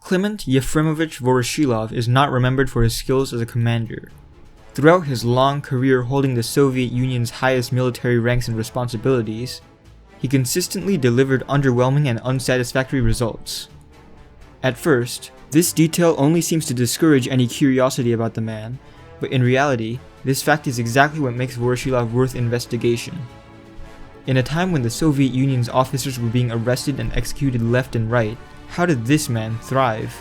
Kliment Yefremovich Voroshilov is not remembered for his skills as a commander. Throughout his long career holding the Soviet Union's highest military ranks and responsibilities, he consistently delivered underwhelming and unsatisfactory results. At first, this detail only seems to discourage any curiosity about the man, but in reality, this fact is exactly what makes Voroshilov worth investigation. In a time when the Soviet Union's officers were being arrested and executed left and right, how did this man thrive?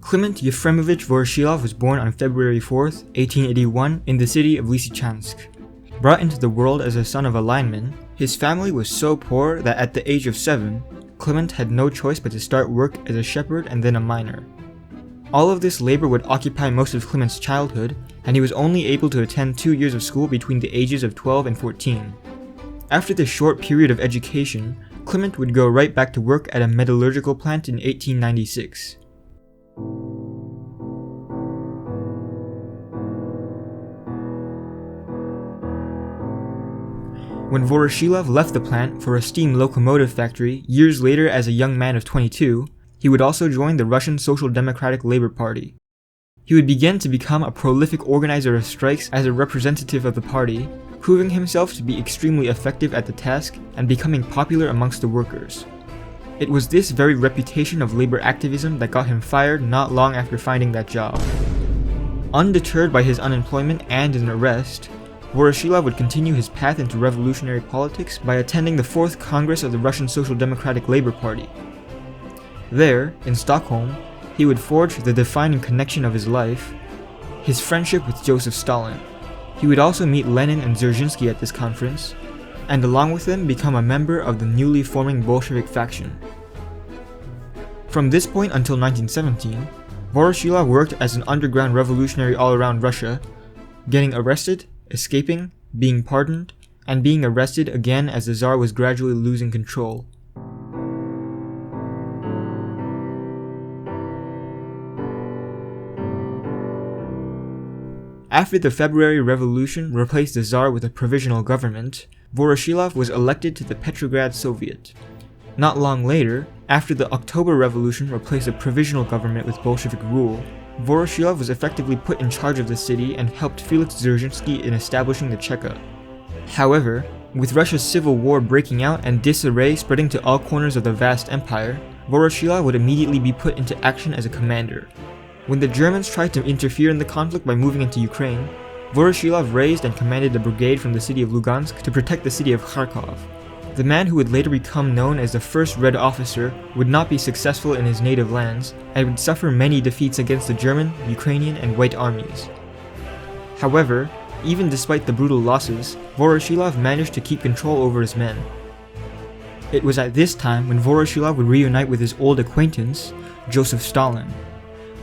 Kliment Yefremovich Voroshilov was born on February 4, 1881 in the city of Lysychansk. Brought into the world as a son of a lineman, his family was so poor that at the age of 7, Kliment had no choice but to start work as a shepherd and then a miner. All of this labor would occupy most of Kliment's childhood, and he was only able to attend 2 years of school between the ages of 12 and 14. After this short period of education, Kliment would go right back to work at a metallurgical plant in 1896. When Voroshilov left the plant for a steam locomotive factory years later as a young man of 22, he would also join the Russian Social Democratic Labor Party. He would begin to become a prolific organizer of strikes as a representative of the party, proving himself to be extremely effective at the task and becoming popular amongst the workers. It was this very reputation of labor activism that got him fired not long after finding that job. Undeterred by his unemployment and an arrest, Voroshilov would continue his path into revolutionary politics by attending the 4th Congress of the Russian Social Democratic Labor Party. There, in Stockholm, he would forge the defining connection of his life, his friendship with Joseph Stalin. He would also meet Lenin and Dzerzhinsky at this conference, and along with them become a member of the newly forming Bolshevik faction. From this point until 1917, Voroshilov worked as an underground revolutionary all around Russia, getting arrested, escaping, being pardoned, and being arrested again as the Tsar was gradually losing control. After the February Revolution replaced the Tsar with a provisional government, Voroshilov was elected to the Petrograd Soviet. Not long later, after the October Revolution replaced a provisional government with Bolshevik rule, Voroshilov was effectively put in charge of the city and helped Felix Dzerzhinsky in establishing the Cheka. However, with Russia's civil war breaking out and disarray spreading to all corners of the vast empire, Voroshilov would immediately be put into action as a commander. When the Germans tried to interfere in the conflict by moving into Ukraine, Voroshilov raised and commanded a brigade from the city of Lugansk to protect the city of Kharkov. The man who would later become known as the first Red Officer would not be successful in his native lands and would suffer many defeats against the German, Ukrainian, and White armies. However, even despite the brutal losses, Voroshilov managed to keep control over his men. It was at this time when Voroshilov would reunite with his old acquaintance, Joseph Stalin.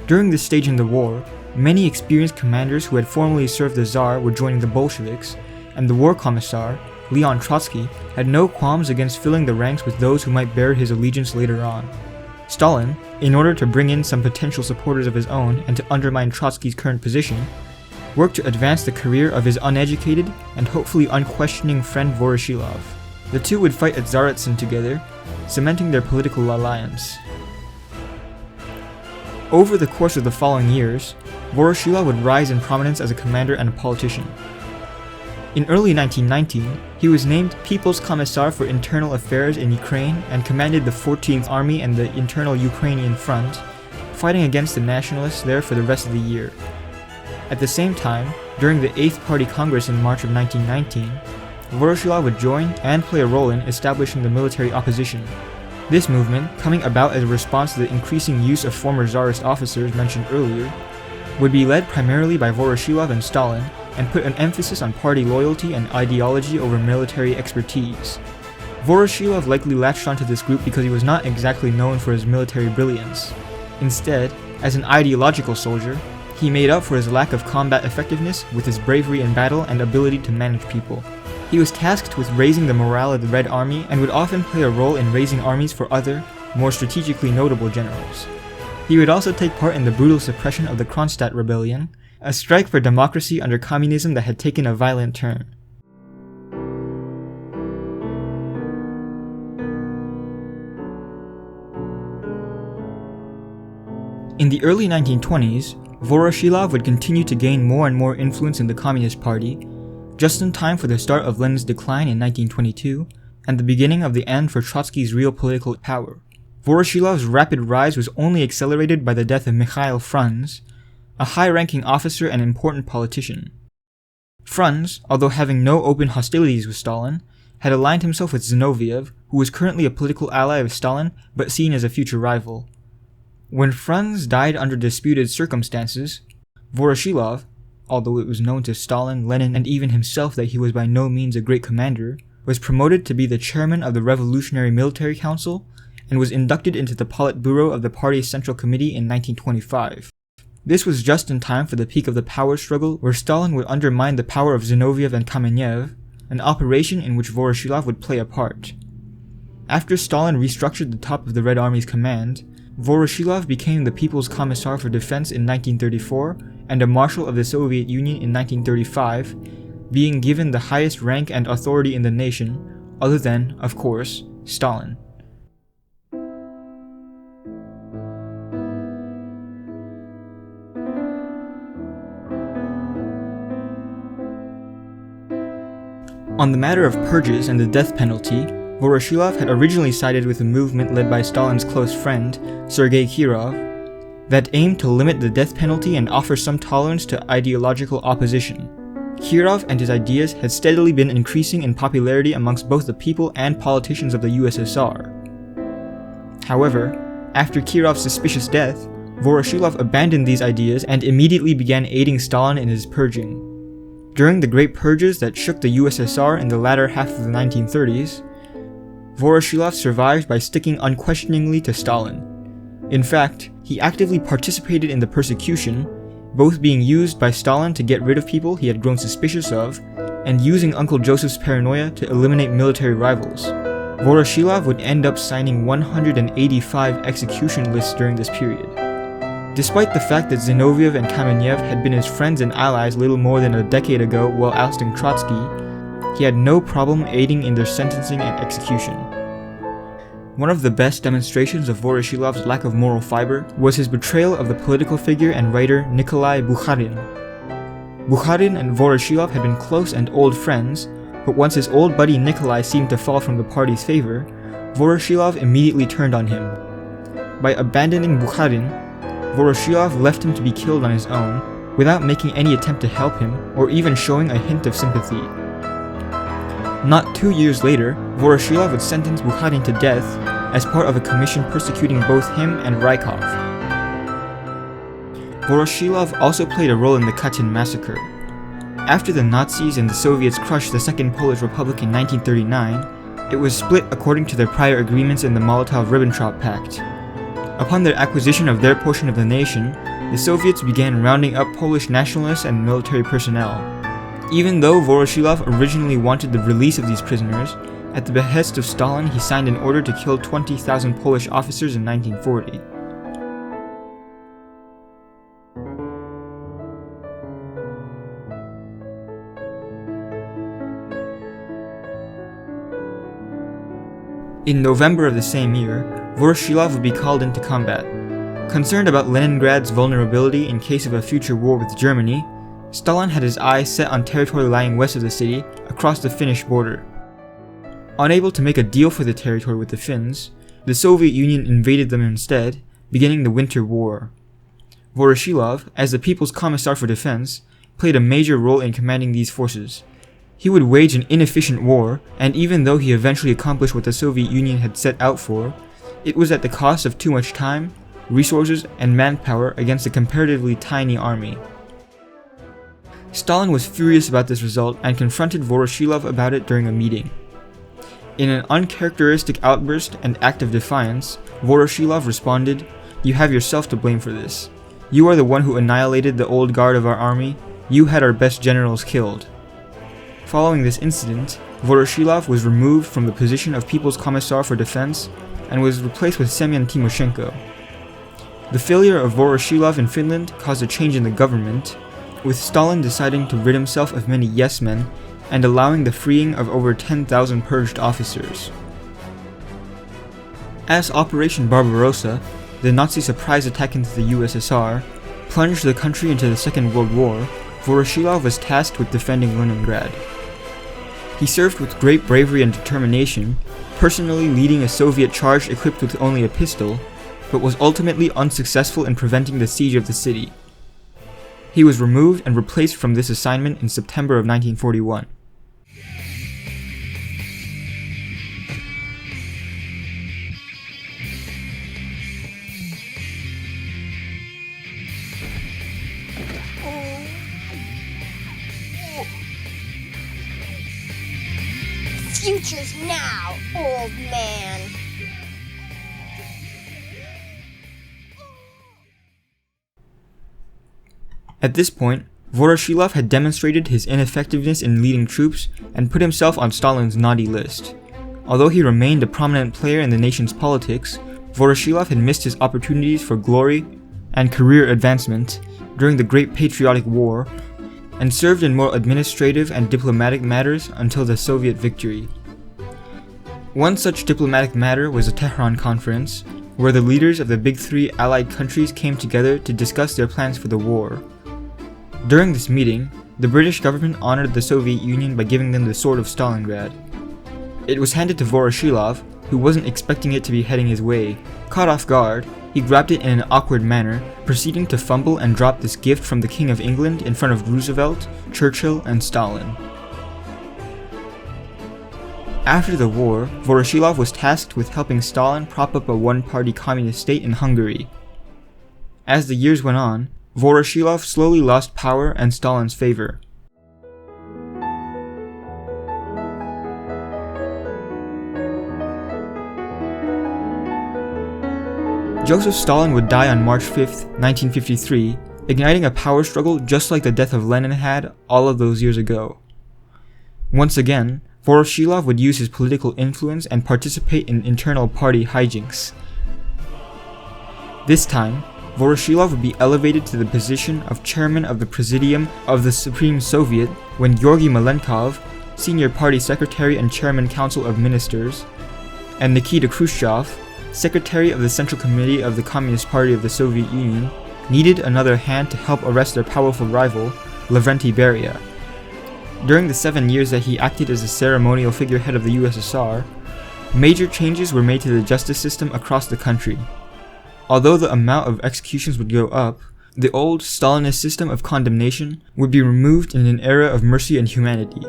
During this stage in the war, many experienced commanders who had formerly served the Tsar were joining the Bolsheviks, and the war commissar, Leon Trotsky, had no qualms against filling the ranks with those who might bear his allegiance later on. Stalin, in order to bring in some potential supporters of his own and to undermine Trotsky's current position, worked to advance the career of his uneducated and hopefully unquestioning friend Voroshilov. The two would fight at Tsaritsyn together, cementing their political alliance. Over the course of the following years, Voroshilov would rise in prominence as a commander and a politician. In early 1919, he was named People's Commissar for Internal Affairs in Ukraine and commanded the 14th Army and the Internal Ukrainian Front, fighting against the nationalists there for the rest of the year. At the same time, during the 8th Party Congress in March of 1919, Voroshilov would join and play a role in establishing the military opposition. This movement, coming about as a response to the increasing use of former Tsarist officers mentioned earlier, would be led primarily by Voroshilov and Stalin, and put an emphasis on party loyalty and ideology over military expertise. Voroshilov likely latched onto this group because he was not exactly known for his military brilliance. Instead, as an ideological soldier, he made up for his lack of combat effectiveness with his bravery in battle and ability to manage people. He was tasked with raising the morale of the Red Army and would often play a role in raising armies for other, more strategically notable generals. He would also take part in the brutal suppression of the Kronstadt Rebellion, a strike for democracy under communism that had taken a violent turn. In the early 1920s, Voroshilov would continue to gain more and more influence in the Communist Party, just in time for the start of Lenin's decline in 1922 and the beginning of the end for Trotsky's real political power. Voroshilov's rapid rise was only accelerated by the death of Mikhail Frunze, a high-ranking officer and important politician. Frunze, although having no open hostilities with Stalin, had aligned himself with Zinoviev, who was currently a political ally of Stalin but seen as a future rival. When Frunze died under disputed circumstances, Voroshilov, although it was known to Stalin, Lenin, and even himself that he was by no means a great commander, was promoted to be the chairman of the Revolutionary Military Council and was inducted into the Politburo of the party's Central Committee in 1925. This was just in time for the peak of the power struggle, where Stalin would undermine the power of Zinoviev and Kamenev, an operation in which Voroshilov would play a part. After Stalin restructured the top of the Red Army's command, Voroshilov became the People's Commissar for Defense in 1934 and a Marshal of the Soviet Union in 1935, being given the highest rank and authority in the nation, other than, of course, Stalin. On the matter of purges and the death penalty, Voroshilov had originally sided with a movement led by Stalin's close friend, Sergei Kirov, that aimed to limit the death penalty and offer some tolerance to ideological opposition. Kirov and his ideas had steadily been increasing in popularity amongst both the people and politicians of the USSR. However, after Kirov's suspicious death, Voroshilov abandoned these ideas and immediately began aiding Stalin in his purging. During the Great Purges that shook the USSR in the latter half of the 1930s, Voroshilov survived by sticking unquestioningly to Stalin. In fact, he actively participated in the persecution, both being used by Stalin to get rid of people he had grown suspicious of, and using Uncle Joseph's paranoia to eliminate military rivals. Voroshilov would end up signing 185 execution lists during this period. Despite the fact that Zinoviev and Kamenev had been his friends and allies little more than a decade ago while ousting Trotsky, he had no problem aiding in their sentencing and execution. One of the best demonstrations of Voroshilov's lack of moral fiber was his betrayal of the political figure and writer Nikolai Bukharin. Bukharin and Voroshilov had been close and old friends, but once his old buddy Nikolai seemed to fall from the party's favor, Voroshilov immediately turned on him. By abandoning Bukharin, Voroshilov left him to be killed on his own, without making any attempt to help him or even showing a hint of sympathy. Not 2 years later, Voroshilov would sentence Bukharin to death as part of a commission persecuting both him and Rykov. Voroshilov also played a role in the Katyn massacre. After the Nazis and the Soviets crushed the Second Polish Republic in 1939, it was split according to their prior agreements in the Molotov-Ribbentrop Pact. Upon their acquisition of their portion of the nation, the Soviets began rounding up Polish nationalists and military personnel. Even though Voroshilov originally wanted the release of these prisoners, at the behest of Stalin he signed an order to kill 20,000 Polish officers in 1940. In November of the same year, Voroshilov would be called into combat. Concerned about Leningrad's vulnerability in case of a future war with Germany, Stalin had his eyes set on territory lying west of the city, across the Finnish border. Unable to make a deal for the territory with the Finns, the Soviet Union invaded them instead, beginning the Winter War. Voroshilov, as the People's Commissar for Defense, played a major role in commanding these forces. He would wage an inefficient war, and even though he eventually accomplished what the Soviet Union had set out for, it was at the cost of too much time, resources, and manpower against a comparatively tiny army. Stalin was furious about this result and confronted Voroshilov about it during a meeting. In an uncharacteristic outburst and act of defiance, Voroshilov responded, "You have yourself to blame for this. You are the one who annihilated the old guard of our army. You had our best generals killed." Following this incident, Voroshilov was removed from the position of People's Commissar for Defense and was replaced with Semyon Timoshenko. The failure of Voroshilov in Finland caused a change in the government, with Stalin deciding to rid himself of many yes-men and allowing the freeing of over 10,000 purged officers. As Operation Barbarossa, the Nazi surprise attack into the USSR, plunged the country into the Second World War, Voroshilov was tasked with defending Leningrad. He served with great bravery and determination, personally leading a Soviet charge equipped with only a pistol, but was ultimately unsuccessful in preventing the siege of the city. He was removed and replaced from this assignment in September of 1941. Future's now, old man. At this point, Voroshilov had demonstrated his ineffectiveness in leading troops and put himself on Stalin's naughty list. Although he remained a prominent player in the nation's politics, Voroshilov had missed his opportunities for glory and career advancement during the Great Patriotic War and served in more administrative and diplomatic matters until the Soviet victory. One such diplomatic matter was the Tehran Conference, where the leaders of the big three allied countries came together to discuss their plans for the war. During this meeting, the British government honored the Soviet Union by giving them the Sword of Stalingrad. It was handed to Voroshilov, who wasn't expecting it to be heading his way. Caught off guard, he grabbed it in an awkward manner, proceeding to fumble and drop this gift from the King of England in front of Roosevelt, Churchill, and Stalin. After the war, Voroshilov was tasked with helping Stalin prop up a one-party communist state in Hungary. As the years went on, Voroshilov slowly lost power and Stalin's favor. Joseph Stalin would die on March 5, 1953, igniting a power struggle just like the death of Lenin had all of those years ago. Once again, Voroshilov would use his political influence and participate in internal party hijinks. This time, Voroshilov would be elevated to the position of chairman of the Presidium of the Supreme Soviet when Georgy Malenkov, senior party secretary and chairman council of ministers, and Nikita Khrushchev, secretary of the Central Committee of the Communist Party of the Soviet Union, needed another hand to help arrest their powerful rival, Lavrenti Beria. During the 7 years that he acted as a ceremonial figurehead of the USSR, major changes were made to the justice system across the country. Although the amount of executions would go up, the old Stalinist system of condemnation would be removed in an era of mercy and humanity.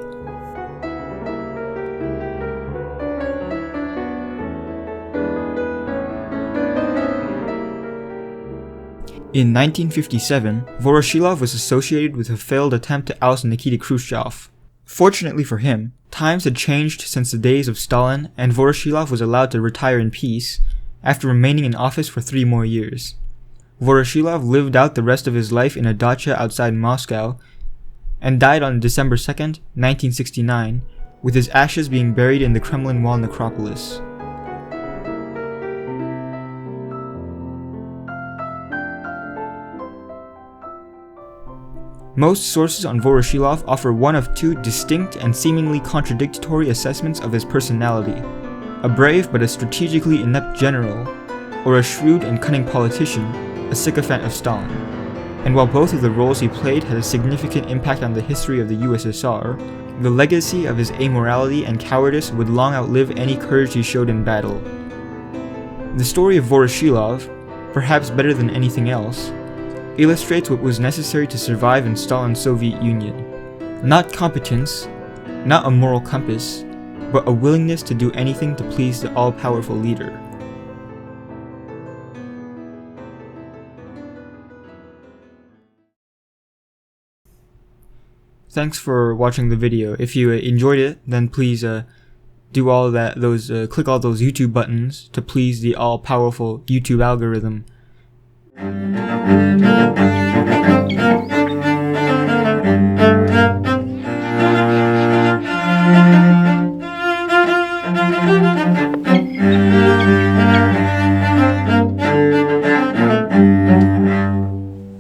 In 1957, Voroshilov was associated with a failed attempt to oust Nikita Khrushchev. Fortunately for him, times had changed since the days of Stalin, and Voroshilov was allowed to retire in peace after remaining in office for 3 more years. Voroshilov lived out the rest of his life in a dacha outside Moscow and died on December 2, 1969, with his ashes being buried in the Kremlin Wall necropolis. Most sources on Voroshilov offer one of 2 distinct and seemingly contradictory assessments of his personality: a brave but a strategically inept general, or a shrewd and cunning politician, a sycophant of Stalin. And while both of the roles he played had a significant impact on the history of the USSR, the legacy of his amorality and cowardice would long outlive any courage he showed in battle. The story of Voroshilov, perhaps better than anything else, illustrates what was necessary to survive in Stalin's Soviet Union. Not competence, not a moral compass, but a willingness to do anything to please the all-powerful leader. Thanks for watching the video. If you enjoyed it, then please do all that. Click all those YouTube buttons to please the all-powerful YouTube algorithm.